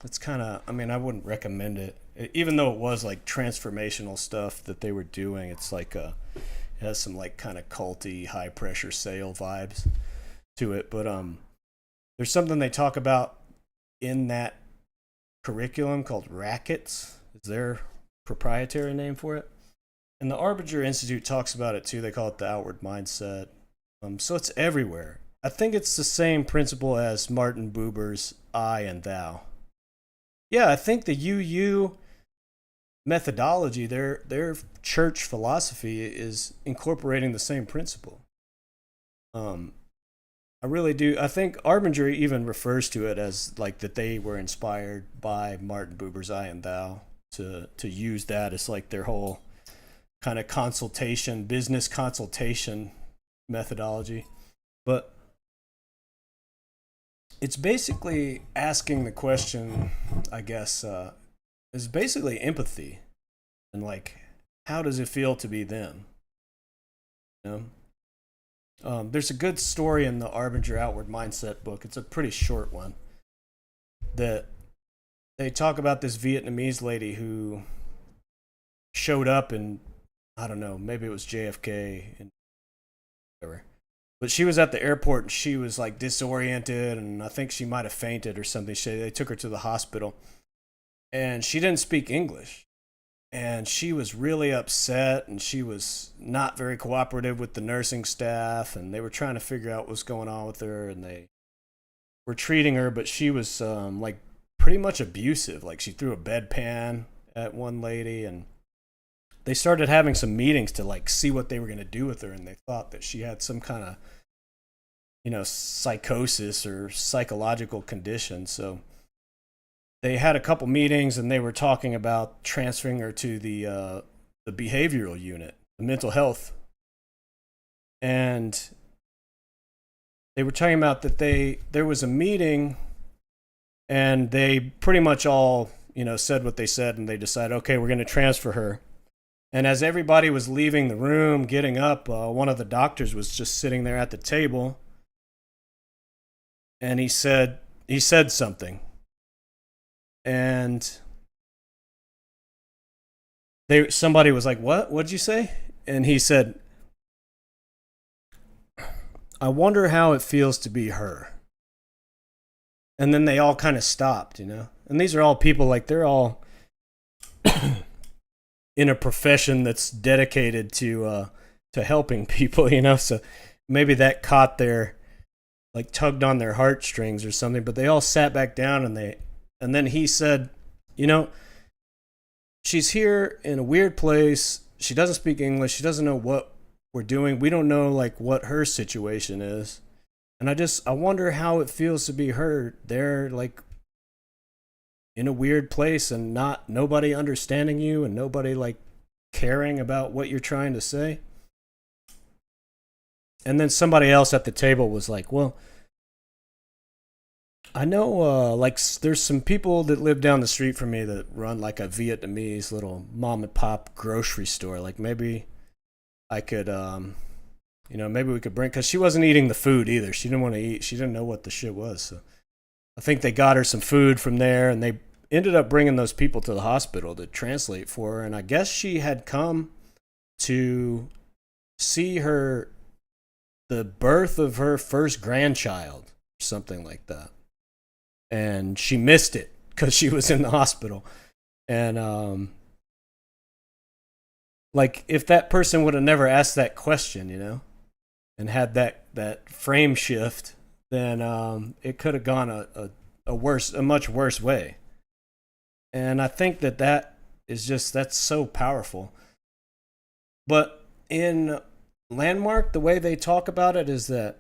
It's kind of, I wouldn't recommend it. Even though it was like transformational stuff that they were doing, it's like it has some like kind of culty, high pressure sale vibes to it. But there's something they talk about in that curriculum called rackets. Is their proprietary name for it. And the Arbinger Institute talks about it too. They call it the outward mindset. So it's everywhere. I think it's the same principle as Martin Buber's I and thou. Yeah, I think the UU methodology, their church philosophy is incorporating the same principle. I really do. I think Arbinger even refers to it as like that they were inspired by Martin Buber's I and thou to use that as like their whole kind of business consultation methodology. But it's basically asking the question, I guess, is basically empathy and like, how does it feel to be them? You know? There's a good story in the Arbinger Outward Mindset book. It's a pretty short one that they talk about this Vietnamese lady who showed up in, I don't know, maybe it was JFK and whatever. But she was at the airport and she was like disoriented and I think she might have fainted or something. They took her to the hospital and she didn't speak English. And she was really upset and she was not very cooperative with the nursing staff and they were trying to figure out what's going on with her and they were treating her, but she was like pretty much abusive. Like she threw a bedpan at one lady and they started having some meetings to like see what they were going to do with her and they thought that she had some kind of, psychosis or psychological condition. So they had a couple meetings and they were talking about transferring her to the behavioral unit, the mental health. And they were talking about that there was a meeting and they pretty much all, said what they said and they decided, okay, we're going to transfer her. And as everybody was leaving the room, getting up, one of the doctors was just sitting there at the table and he said something. And somebody was like, what'd you say? And he said, I wonder how it feels to be her. And then they all kind of stopped, and these are all people, like they're all in a profession that's dedicated to helping people, so maybe that caught their, like tugged on their heartstrings or something. But they all sat back down and then he said, she's here in a weird place. She doesn't speak English. She doesn't know what we're doing. We don't know like what her situation is. And I wonder how it feels to be her there, like in a weird place and nobody understanding you and nobody like caring about what you're trying to say. And then somebody else at the table was like, well, I know, like, there's some people that live down the street from me that run like a Vietnamese little mom and pop grocery store. Like, maybe I could, maybe we could bring, because she wasn't eating the food either. She didn't want to eat. She didn't know what the shit was. So I think they got her some food from there, and they ended up bringing those people to the hospital to translate for her. And I guess she had come to see the birth of her first grandchild, or something like that. And she missed it because she was in the hospital. And like if that person would have never asked that question, and had that frame shift, then it could have gone a much worse way. And I think that is just, that's so powerful. But in Landmark, the way they talk about it is that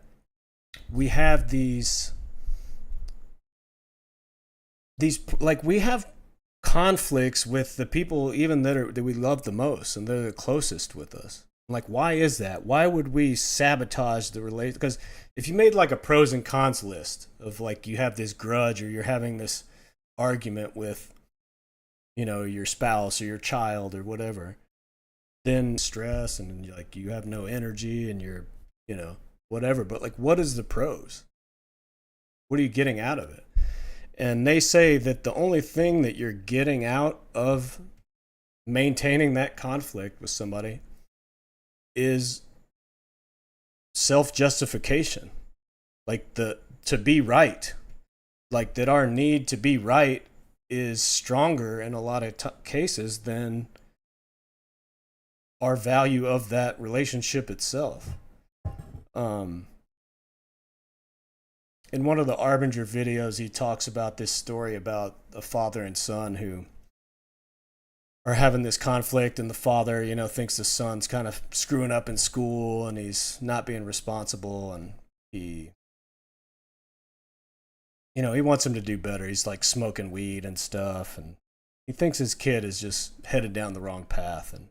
we have these like we have conflicts with the people even that we love the most and they're the closest with us. Like, why is that? Why would we sabotage the relation? Because if you made like a pros and cons list of like you have this grudge or you're having this argument with your spouse or your child or whatever, then stress and like you have no energy and you're whatever. But like, what is the pros? What are you getting out of it? And they say that the only thing that you're getting out of maintaining that conflict with somebody is self-justification. Like to be right. Like that our need to be right is stronger in a lot of cases than our value of that relationship itself. In one of the Arbinger videos, he talks about this story about a father and son who are having this conflict, and the father, thinks the son's kind of screwing up in school and he's not being responsible, and he wants him to do better. He's like smoking weed and stuff, and he thinks his kid is just headed down the wrong path. And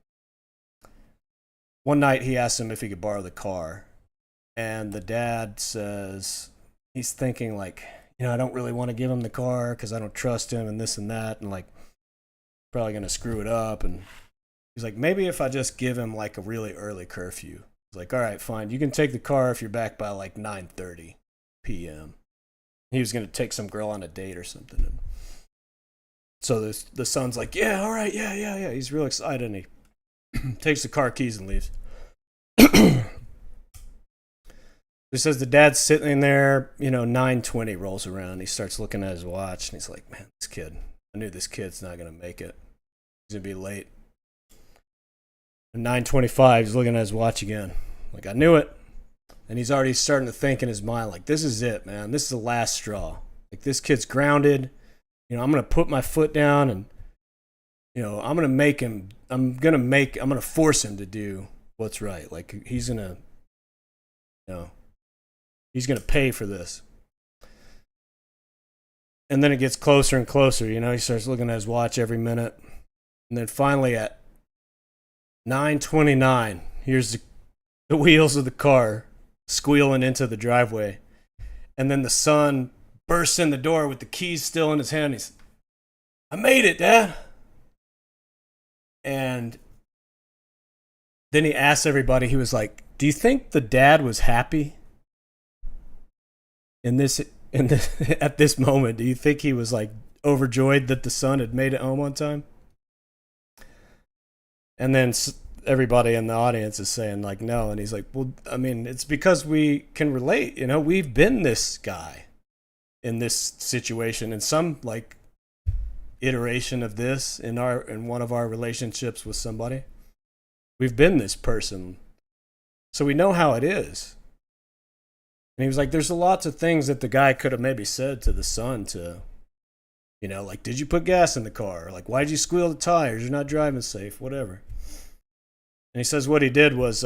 one night he asks him if he could borrow the car, and the dad says, he's thinking like, I don't really want to give him the car because I don't trust him and this and that, and like probably gonna screw it up. And he's like, maybe if I just give him like a really early curfew. He's like, all right, fine, you can take the car if you're back by like 9:30 p.m. He was gonna take some girl on a date or something. And so the son's like, yeah, all right, yeah. He's real excited, and he takes the car keys and leaves. He says the dad's sitting there, 9:20 rolls around. He starts looking at his watch, and he's like, man, I knew this kid's not going to make it. He's going to be late. And 9:25, he's looking at his watch again. Like, I knew it. And he's already starting to think in his mind, like, this is it, man. This is the last straw. Like, this kid's grounded. I'm going to put my foot down, and, I'm going to force him to do what's right. Like, he's going to, he's going to pay for this. And then it gets closer and closer. He starts looking at his watch every minute. And then finally at 9:29, here's the wheels of the car squealing into the driveway. And then the son bursts in the door with the keys still in his hand. He's, I made it, Dad. And then he asks everybody, he was like, do you think the dad was happy at this moment? Do you think he was like overjoyed that the son had made it home on time? And then everybody in the audience is saying like, no. And he's like, well, I mean, it's because we can relate. We've been this guy in this situation, in some like iteration of this in one of our relationships with somebody. We've been this person, so we know how it is. And he was like, there's lots of things that the guy could have maybe said to the son to, like, did you put gas in the car? Or like, why did you squeal the tires? You're not driving safe, whatever. And he says what he did was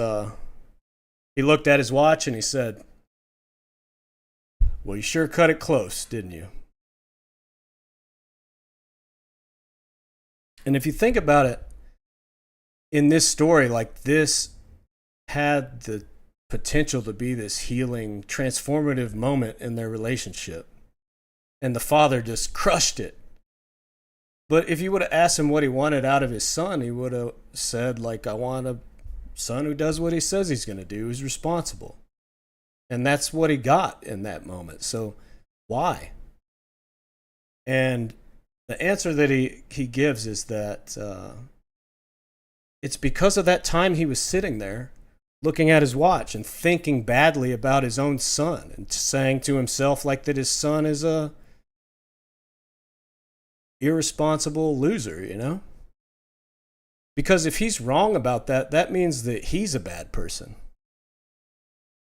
he looked at his watch and he said, well, you sure cut it close, didn't you? And if you think about it, in this story, like, this had the potential to be this healing, transformative moment in their relationship. And the father just crushed it. But if you would have asked him what he wanted out of his son, he would have said, like, I want a son who does what he says he's going to do, who's responsible. And that's what he got in that moment. So why? And the answer that he gives is that it's because of that time he was sitting there looking at his watch and thinking badly about his own son and saying to himself like that his son is a irresponsible loser, Because if he's wrong about that, that means that he's a bad person.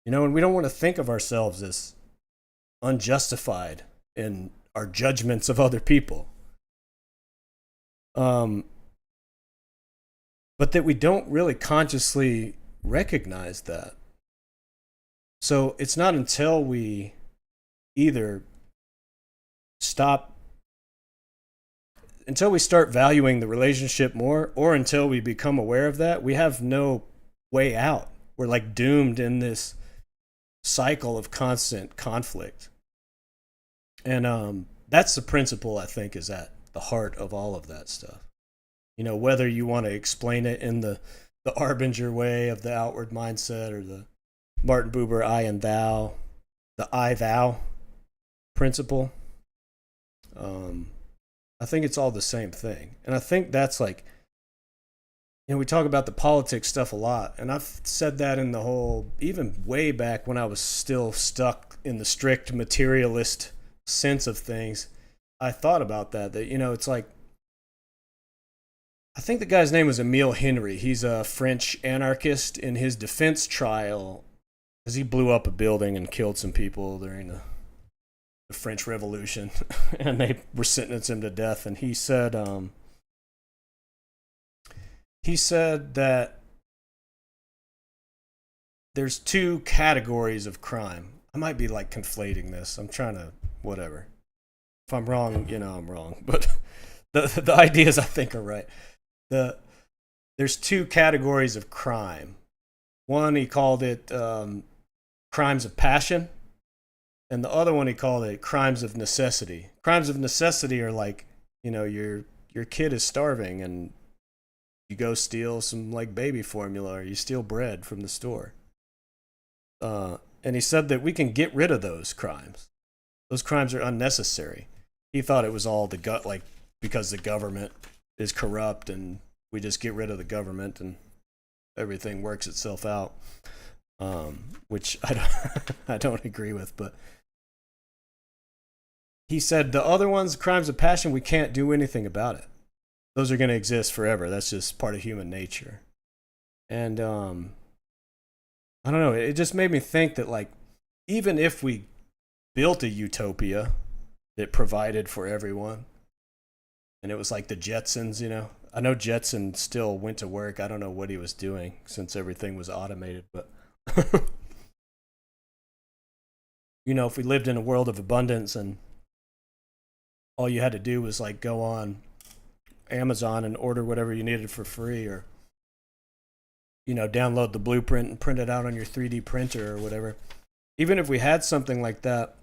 And we don't want to think of ourselves as unjustified in our judgments of other people. But that we don't really consciously recognize that. So it's not until we either start valuing the relationship more, or until we become aware of that, we have no way out. We're like doomed in this cycle of constant conflict. And that's the principle, I think, is at the heart of all of that stuff. Whether you want to explain it in the Arbinger way of the outward mindset, or the Martin Buber I and thou, the I-thou principle. I think it's all the same thing. And I think that's like, we talk about the politics stuff a lot. And I've said that in the whole, even way back when I was still stuck in the strict materialist sense of things, I thought about that it's like, I think the guy's name was Emile Henry. He's a French anarchist. In his defense trial, because he blew up a building and killed some people during the French Revolution, and they were sentencing him to death. And he said that there's two categories of crime. I might be like conflating this. I'm trying to, whatever. If I'm wrong, I'm wrong. But the ideas I think are right. There's two categories of crime. One, he called it crimes of passion, And the other one he called it crimes of necessity. Crimes of necessity are like, your kid is starving and you go steal some like baby formula or you steal bread from the store. And he said that we can get rid of those crimes. Those crimes are unnecessary. He thought it was all like because the government is corrupt and we just get rid of the government and everything works itself out. Which I don't agree with, but he said the other ones, crimes of passion, we can't do anything about it. Those are going to exist forever. That's just part of human nature. And I don't know. It just made me think that, like, even if we built a utopia that provided for everyone, and it was like the Jetsons, I know Jetson still went to work. I don't know what he was doing since everything was automated, but if we lived in a world of abundance and all you had to do was like go on Amazon and order whatever you needed for free, or download the blueprint and print it out on your 3D printer or whatever. Even if we had something like that,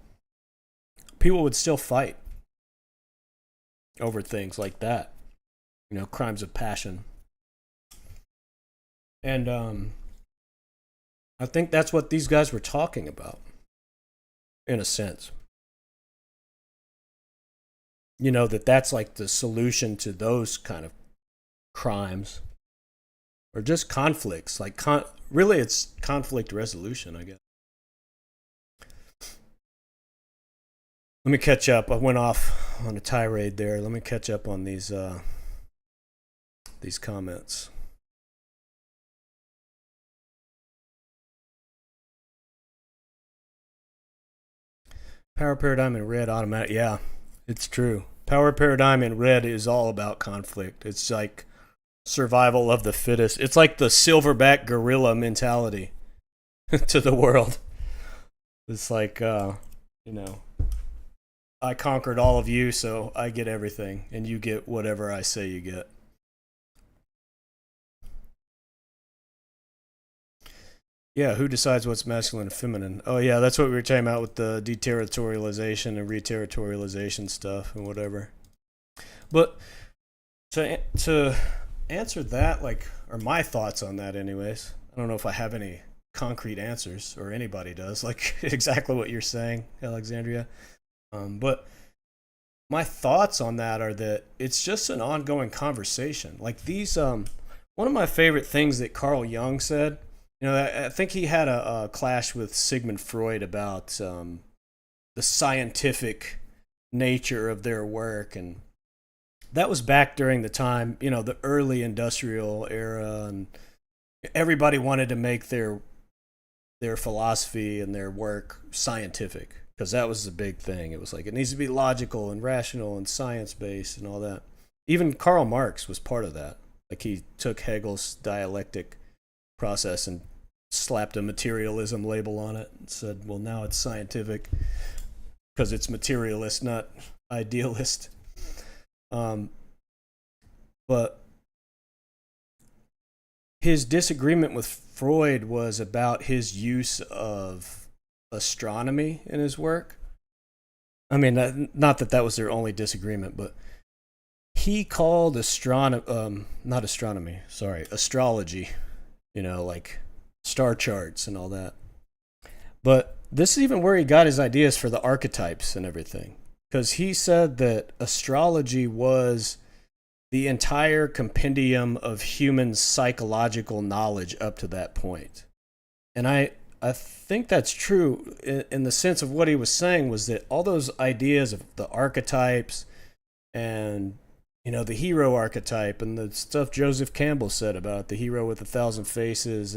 people would still fight over things like that. Crimes of passion. And I think that's what these guys were talking about, in a sense. That's like the solution to those kind of crimes. Or just conflicts. Like, really, it's conflict resolution, I guess. Let me catch up. I went off on a tirade there. Let me catch up on these comments. Power paradigm in red, automatic. Yeah, it's true. Power paradigm in red is all about conflict. It's like survival of the fittest. It's like the silverback gorilla mentality to the world. It's like, I conquered all of you, so I get everything, and you get whatever I say you get. Yeah, who decides what's masculine and feminine? Oh, yeah, that's what we were talking about with the deterritorialization and reterritorialization stuff and whatever. But to answer that, like, or my thoughts on that anyways, I don't know if I have any concrete answers, or anybody does, like exactly what you're saying, Alexandria. But my thoughts on that are that it's just an ongoing conversation. Like these, one of my favorite things that Carl Jung said, I think he had a clash with Sigmund Freud about the scientific nature of their work. And that was back during the time, the early industrial era, and everybody wanted to make their philosophy and their work scientific, because that was the big thing. It was like, it needs to be logical and rational and science-based and all that. Even Karl Marx was part of that. Like, he took Hegel's dialectic process and slapped a materialism label on it and said, well, now it's scientific because it's materialist, not idealist. But his disagreement with Freud was about his use of astronomy in his work. I mean, not that was their only disagreement, but he called astrology, like star charts and all that. But this is even where he got his ideas for the archetypes and everything, because he said that astrology was the entire compendium of human psychological knowledge up to that point. And I think that's true in the sense of what he was saying was that all those ideas of the archetypes and, the hero archetype and the stuff Joseph Campbell said about the hero with 1,000 faces